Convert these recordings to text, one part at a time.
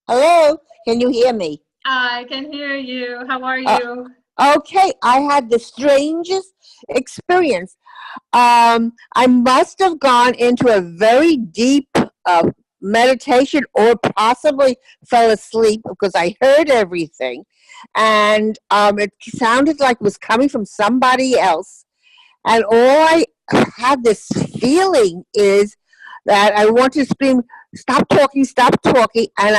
Hello, can you hear me? I can hear you. How are Uh, you? okay, I had the strangest experience. I must have gone into a very deep meditation or possibly fell asleep because I heard everything. And it sounded like it was coming from somebody else. And all I had this feeling is that I want to scream, stop talking. And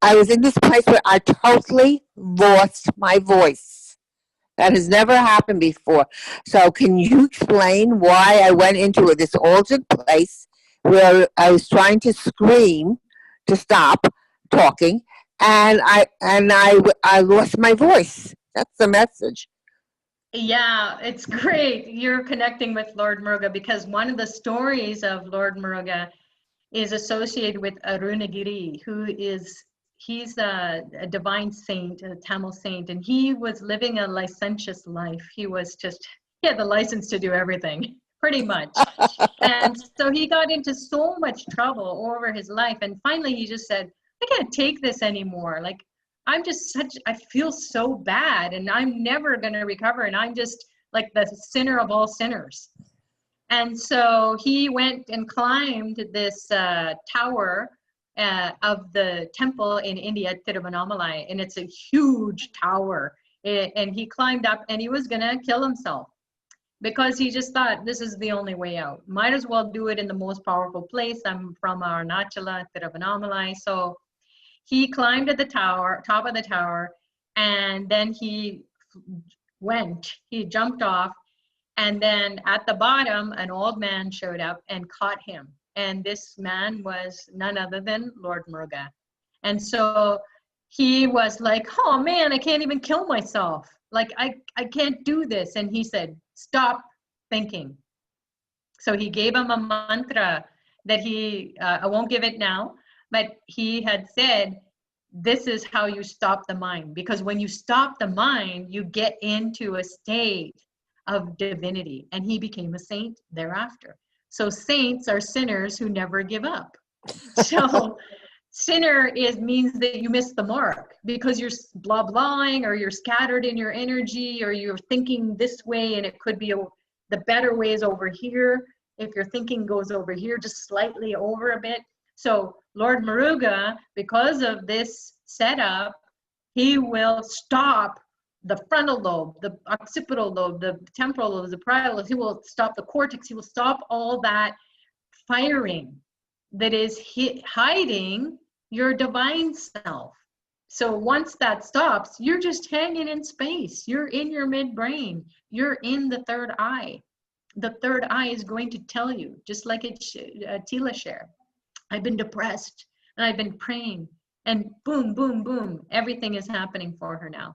I was in this place where I totally lost my voice. That has never happened before. So, can you explain why I went into this altered place where I was trying to scream to stop talking, and I lost my voice? That's the message. Yeah, it's great. You're connecting with Lord Muruga because one of the stories of Lord Muruga is associated with Arunagiri, he's a divine saint, a Tamil saint, and he was living a licentious life. He had the license to do everything, pretty much. And so he got into so much trouble over his life. And finally he just said, I can't take this anymore. Like, I feel so bad and I'm never going to recover. And I'm just like the sinner of all sinners. And so he went and climbed this tower of the temple in India, Tiruvannamalai, and it's a huge tower. And he climbed up and he was going to kill himself because he just thought this is the only way out. Might as well do it in the most powerful place. I'm from Arunachala, Tiruvannamalai. So he climbed at the tower, top of the tower, and then he jumped off, and then at the bottom, an old man showed up and caught him. And this man was none other than Lord Muruga. And so he was like, oh man, I can't even kill myself. Like, I can't do this. And he said, stop thinking. So he gave him a mantra that I won't give it now, but he had said, this is how you stop the mind. Because when you stop the mind, you get into a state of divinity. And he became a saint thereafter. So saints are sinners who never give up. So means that you miss the mark because you're blah blahing, or you're scattered in your energy, or you're thinking this way and it could be the better way is over here. If your thinking goes over here, just slightly over a bit. So Lord Muruga, because of this setup, he will stop the frontal lobe, the occipital lobe, the temporal lobe, the parietal lobe. He will stop the cortex. He will stop all that firing that is hiding your divine self. So once that stops, you're just hanging in space. You're in your midbrain. You're in the third eye. The third eye is going to tell you, just like Tila shared, I've been depressed and I've been praying, and boom, boom, boom, everything is happening for her now.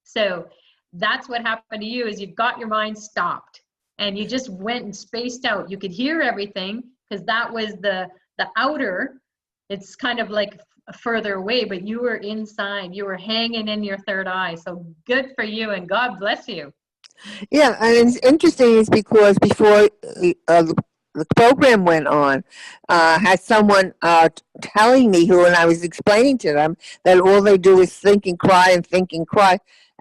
So that's what happened to you, is you got your mind stopped and you just went and spaced out. You could hear everything because that was the outer. It's kind of like further away, but you were inside. You were hanging in your third eye. So good for you, and God bless you. Yeah, and it's interesting is because before the program went on, had someone telling me who, and I was explaining to them that all they do is think and cry,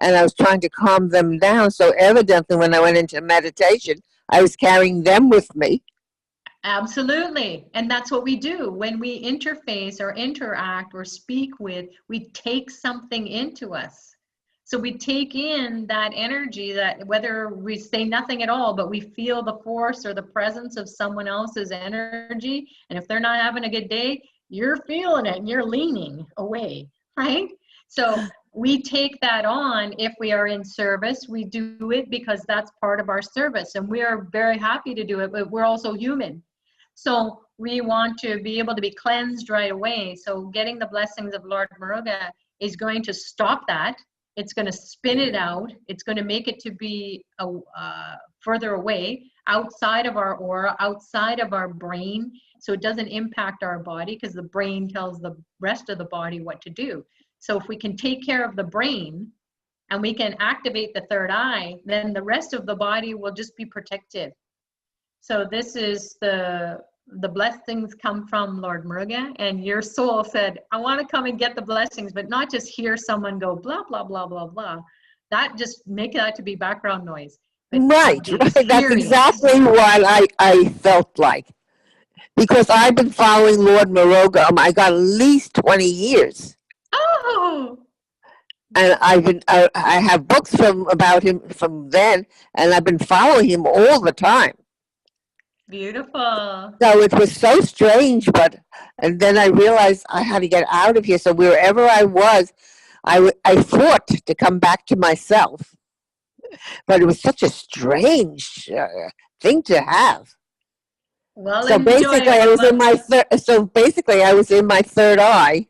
and I was trying to calm them down. So evidently, when I went into meditation, I was carrying them with me. Absolutely. And that's what we do when we interface or interact or speak with, we take something into us. So we take in that energy, that whether we say nothing at all, but we feel the force or the presence of someone else's energy. And if they're not having a good day, you're feeling it and you're leaning away, right? So we take that on. If we are in service, we do it because that's part of our service. And we are very happy to do it, but we're also human. So we want to be able to be cleansed right away. So getting the blessings of Lord Muruga is going to stop that. It's going to spin it out. It's going to make it to be further away, outside of our aura, outside of our brain. So it doesn't impact our body because the brain tells the rest of the body what to do. So if we can take care of the brain and we can activate the third eye, then the rest of the body will just be protected. So this is the the blessings come from Lord Muruga, and your soul said, I want to come and get the blessings, but not just hear someone go blah, blah, blah, blah, blah. That just make that to be background noise. But have Right, the right. That's experience. exactly what I felt like. Because I've been following Lord Muruga, oh my God, at least 20 years. Oh, And I have books about him from then, and I've been following him all the time. beautiful. So it was so strange, and then I realized I had to get out of here. So wherever I was, I fought to come back to myself. But it was such a strange thing to have. Well, So enjoy basically, it, I was in Wilma. my third. So basically, I was in my third eye.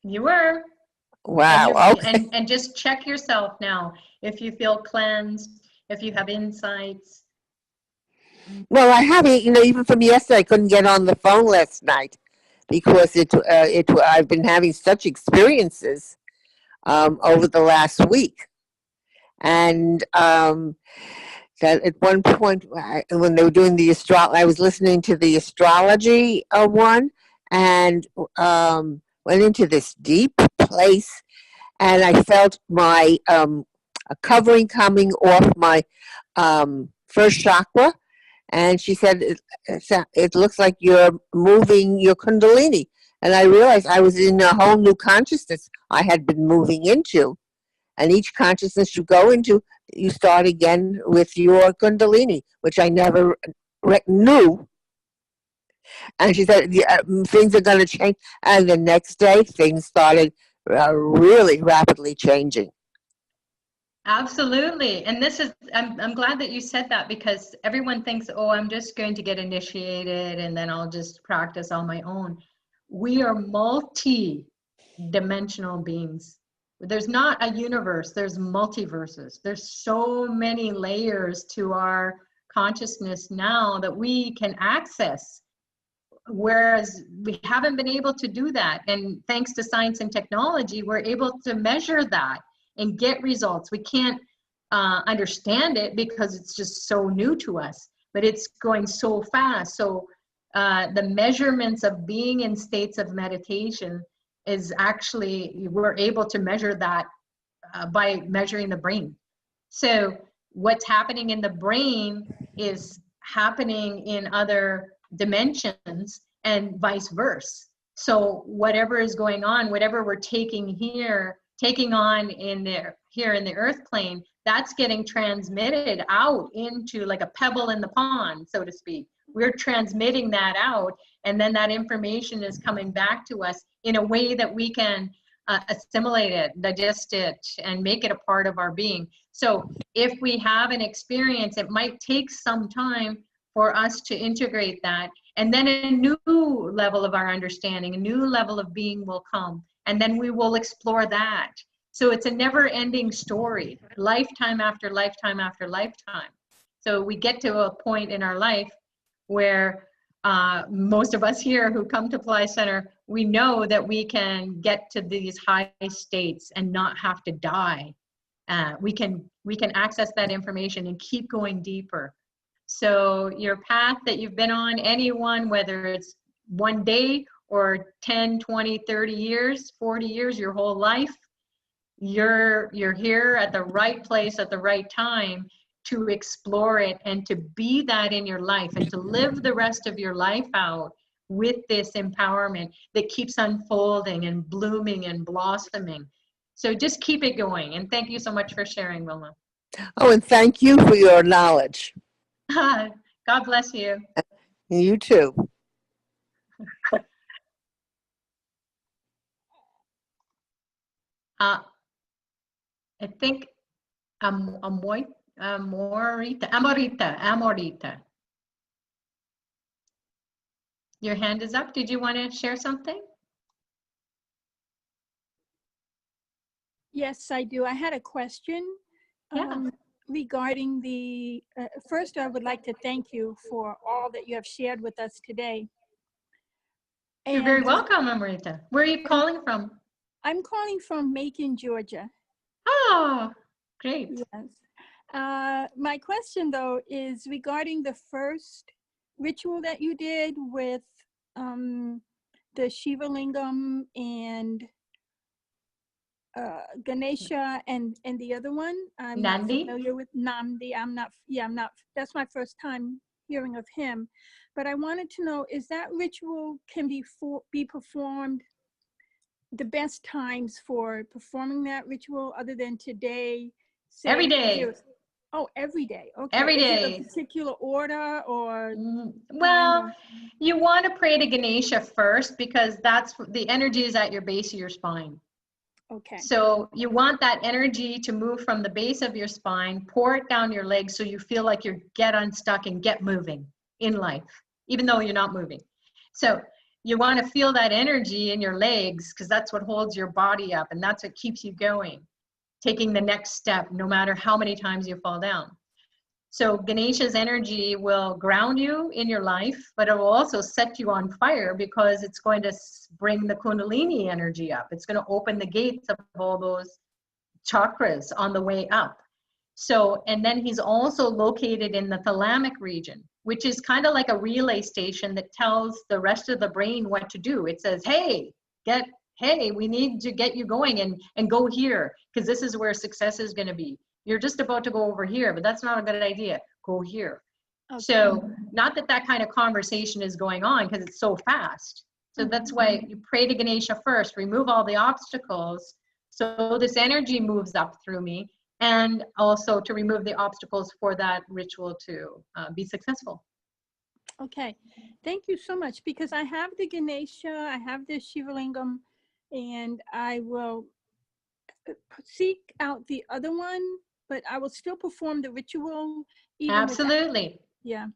You were. And Wow. you're Okay. and just check yourself now if you feel cleansed, if you have insights. Well, I haven't. Even from yesterday, I couldn't get on the phone last night because I've been having such experiences over the last week, and that at one point when they were doing the I was listening to the astrology one, and went into this deep place, and I felt my a covering coming off my first chakra, and she said it looks like you're moving your kundalini, and I realized I was in a whole new consciousness I had been moving into, and each consciousness you go into, you start again with your kundalini, which I never knew. And she said, yeah, things are going to change. And the next day, things started really rapidly changing. Absolutely. And this is, I'm glad that you said that, because everyone thinks, oh, I'm just going to get initiated and then I'll just practice on my own. We are multi-dimensional beings. There's not a universe, there's multiverses. There's so many layers to our consciousness now that we can access, whereas we haven't been able to do that. And thanks to science and technology, we're able to measure that and get results. We can't understand it because it's just so new to us, but it's going so fast. So the measurements of being in states of meditation is actually, we're able to measure that by measuring the brain. So what's happening in the brain is happening in other dimensions and vice versa. So whatever is going on, whatever we're taking on here in the earth plane, that's getting transmitted out into like a pebble in the pond, so to speak. We're transmitting that out, and then that information is coming back to us in a way that we can assimilate it, digest it, and make it a part of our being. So if we have an experience, it might take some time for us to integrate that, and then a new level of our understanding, a new level of being will come, and then we will explore that. So it's a never-ending story, lifetime after lifetime after lifetime. So we get to a point in our life where most of us here who come to Pillai Center, we know that we can get to these high states and not have to die. We can access that information and keep going deeper. So your path that you've been on, anyone, whether it's one day or 10, 20, 30 years, 40 years, your whole life, you're here at the right place at the right time to explore it and to be that in your life and to live the rest of your life out with this empowerment that keeps unfolding and blooming and blossoming. So just keep it going. And thank you so much for sharing, Wilma. Oh, and thank you for your knowledge. God bless you. You too. I think Amorita. Your hand is up. Did you want to share something? Yes, I do. I had a question. Yeah. Regarding the, first I would like to thank you for all that you have shared with us today. You're very welcome, Amrita. Where are you calling from? I'm calling from Macon, Georgia. Oh, great. Yes. My question though is regarding the first ritual that you did with the Shiva Lingam and Ganesha and the other one. I'm not Nandi? familiar with Nandi. I'm not, that's my first time hearing of him. But I wanted to know, is that ritual can be performed, the best times for performing that ritual other than today? Say, Every day. Oh, every day. Okay. Every Is day. it a particular order or? Well, you want to pray to Ganesha first because that's the energy is at your base of your spine. Okay. So you want that energy to move from the base of your spine, pour it down your legs so you feel like you get unstuck and get moving in life, even though you're not moving. So you want to feel that energy in your legs because that's what holds your body up and that's what keeps you going, taking the next step no matter how many times you fall down. So Ganesha's energy will ground you in your life, but it will also set you on fire because it's going to bring the Kundalini energy up. It's going to open the gates of all those chakras on the way up. So, and then he's also located in the thalamic region, which is kind of like a relay station that tells the rest of the brain what to do. It says, hey, we need to get you going and go here because this is where success is going to be. You're just about to go over here, but that's not a good idea. Go here. Okay. So not that kind of conversation is going on because it's so fast. So that's why you pray to Ganesha first, remove all the obstacles. So this energy moves up through me and also to remove the obstacles for that ritual to be successful. Okay. Thank you so much because I have the Ganesha, I have the Shiva Lingam, and I will seek out the other one, but I will still perform the ritual. Absolutely. Yeah.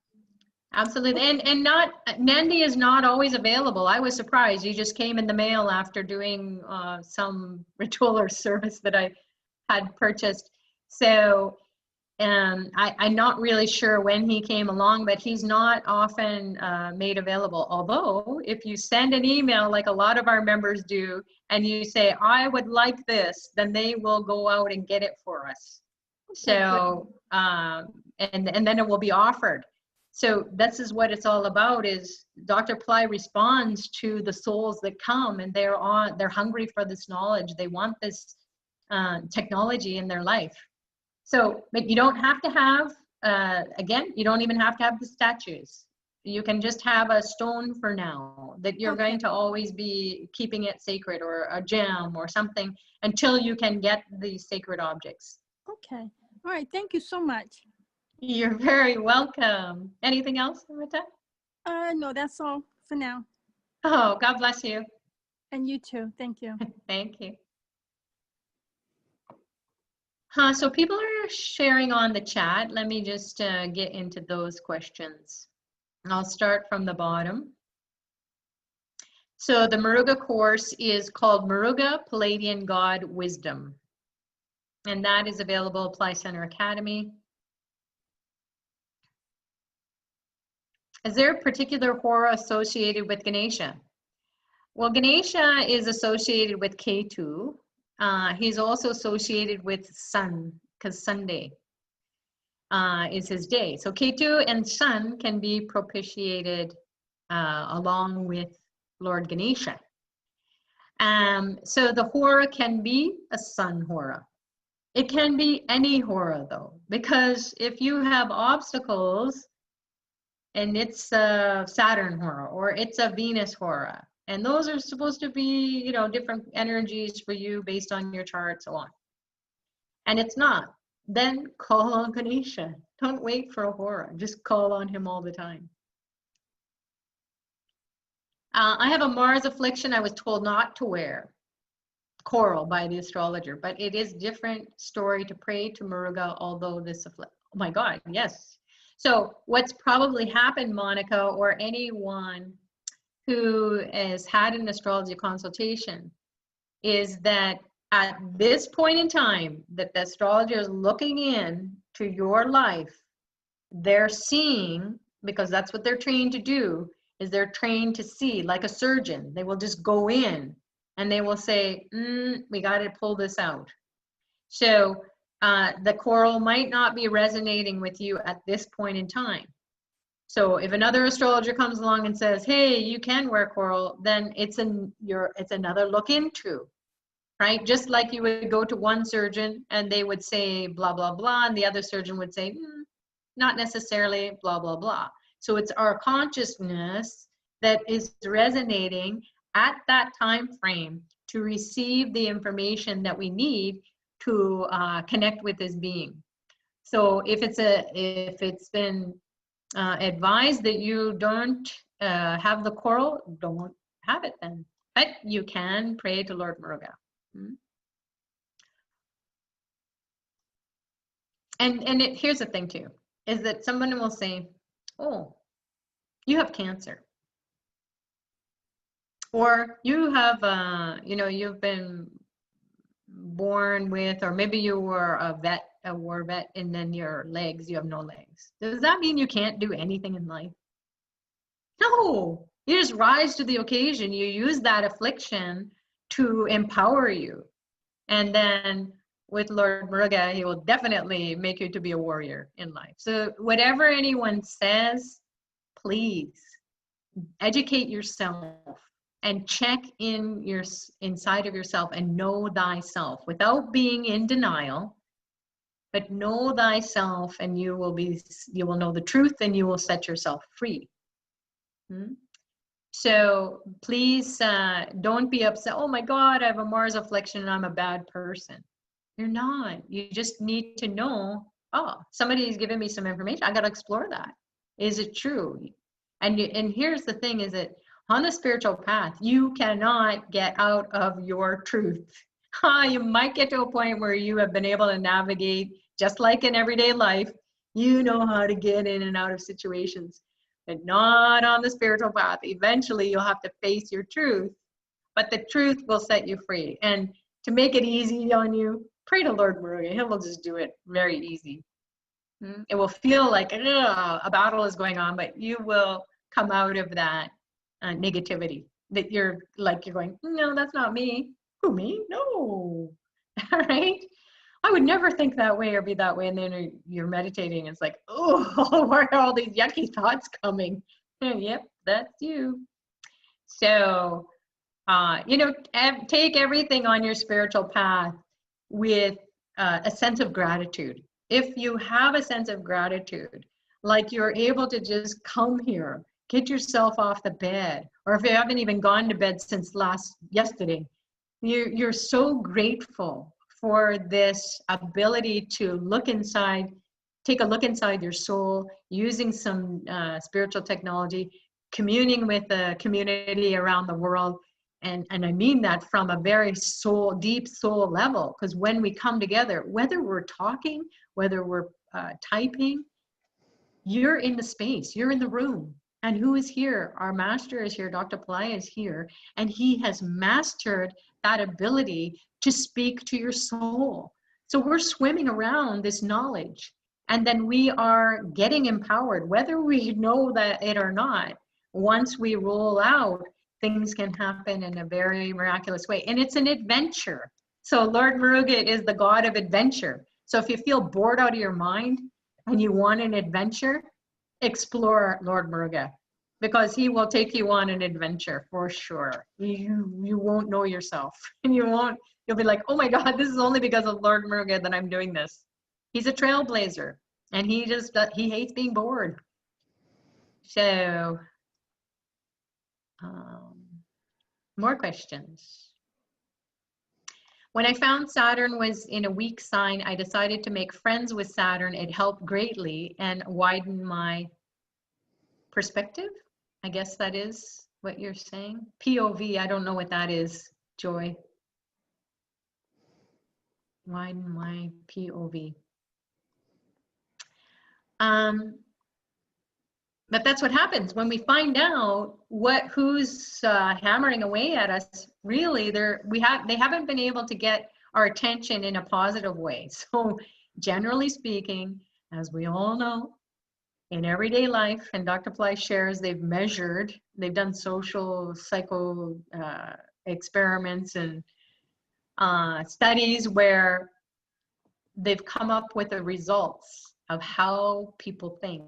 Absolutely. And not, Nandi is not always available. I was surprised. You just came in the mail after doing some ritual or service that I had purchased. So I'm not really sure when he came along, but he's not often made available. Although if you send an email like a lot of our members do, and you say, I would like this, then they will go out and get it for us. So, and then it will be offered. So this is what it's all about is Dr. Pillai responds to the souls that come and they're hungry for this knowledge. They want this technology in their life. So, but you don't have to have, again, you don't even have to have the statues. You can just have a stone for now that you're going to always be keeping it sacred or a gem or something until you can get these sacred objects. Okay. All right. Thank you so much. You're very welcome. Anything else, Amrita? No, that's all for now. Oh, God bless you. And you too. Thank you. Thank you. So people are sharing on the chat. Let me just get into those questions. I'll start from the bottom. So the Muruga course is called Muruga Palladian God Wisdom. And that is available at Pillai Center Academy. Is there a particular hora associated with Ganesha? Well, Ganesha is associated with Ketu. He's also associated with Sun, because Sunday is his day. So Ketu and Sun can be propitiated along with Lord Ganesha. So the hora can be a Sun hora. It can be any hora though, because if you have obstacles and it's a Saturn hora or it's a Venus hora, and those are supposed to be, you know, different energies for you based on your chart, so on. And it's not, then call on Ganesha. Don't wait for a hora, just call on him all the time. I have a Mars affliction I was told not to wear coral by the astrologer, but it is different story to pray to Muruga, although this oh my God, yes. So what's probably happened, Monica, or anyone who has had an astrology consultation, is that at this point in time that the astrologer is looking in to your life, they're seeing, because that's what they're trained to do, is they're trained to see, like a surgeon. They will just go in and they will say, we got to pull this out. So the coral might not be resonating with you at this point in time. So if another astrologer comes along and says, hey, you can wear coral, then it's another look into, right? Just like you would go to one surgeon and they would say blah, blah, blah, and the other surgeon would say, not necessarily blah, blah, blah. So it's our consciousness that is resonating at that time frame to receive the information that we need to connect with this being. So if it's been advised that you don't have the coral, don't have it then. But you can pray to Lord Muruga. And here's the thing too, is that someone will say, oh, you have cancer. Or you have, you've been born with, or maybe you were a war vet, and then your legs, you have no legs. Does that mean you can't do anything in life? No, you just rise to the occasion. You use that affliction to empower you. And then with Lord Muruga, he will definitely make you to be a warrior in life. So whatever anyone says, please educate yourself and check inside of yourself and know thyself without being in denial, but know thyself, and you will know the truth, and you will set yourself free. So please don't be upset. Oh my God, I have a Mars affliction and I'm a bad person. You're not. You just need to know, oh, somebody's given me some information. I got to explore that. Is it true? And here's the thing, is that on the spiritual path, you cannot get out of your truth. You might get to a point where you have been able to navigate, just like in everyday life, you know how to get in and out of situations, but not on the spiritual path. Eventually, you'll have to face your truth, but the truth will set you free. And to make it easy on you, pray to Lord Muruga. He will just do it very easy. It will feel like a battle is going on, but you will come out of that negativity that you're going, no, that's not me. Who, me? No. All right. I would never think that way or be that way. And then you're meditating. It's like, oh, where are all these yucky thoughts coming? Yep, that's you. So, take everything on your spiritual path with a sense of gratitude. If you have a sense of gratitude, like you're able to just come here, get yourself off the bed, or if you haven't even gone to bed since yesterday, you're so grateful for this ability to look inside, take a look inside your soul, using some spiritual technology, communing with the community around the world. And I mean that from a very deep soul level, because when we come together, whether we're talking, whether we're typing, you're in the space, you're in the room. And who is here? Our master is here, Dr. Pillai is here, and he has mastered that ability to speak to your soul. So we're swimming around this knowledge, and then we are getting empowered, whether we know that it or not. Once we roll out, things can happen in a very miraculous way. And it's an adventure. So Lord Muruga is the god of adventure. So if you feel bored out of your mind and you want an adventure, explore Lord Muruga, because he will take you on an adventure for sure. You won't know yourself, and you'll be like, oh my God, this is only because of Lord Muruga that I'm doing this. He's a trailblazer, and he hates being bored. So more questions. When I found Saturn was in a weak sign, I decided to make friends with Saturn. It helped greatly and widened my perspective. I guess that is what you're saying. POV, I don't know what that is, Joy. Widen my POV. But that's what happens when we find out who's hammering away at us. Really, they haven't been able to get our attention in a positive way. So generally speaking, as we all know, in everyday life, and Dr. Pillai shares, they've done social psycho experiments and studies where they've come up with the results of how people think.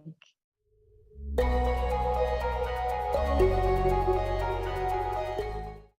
you.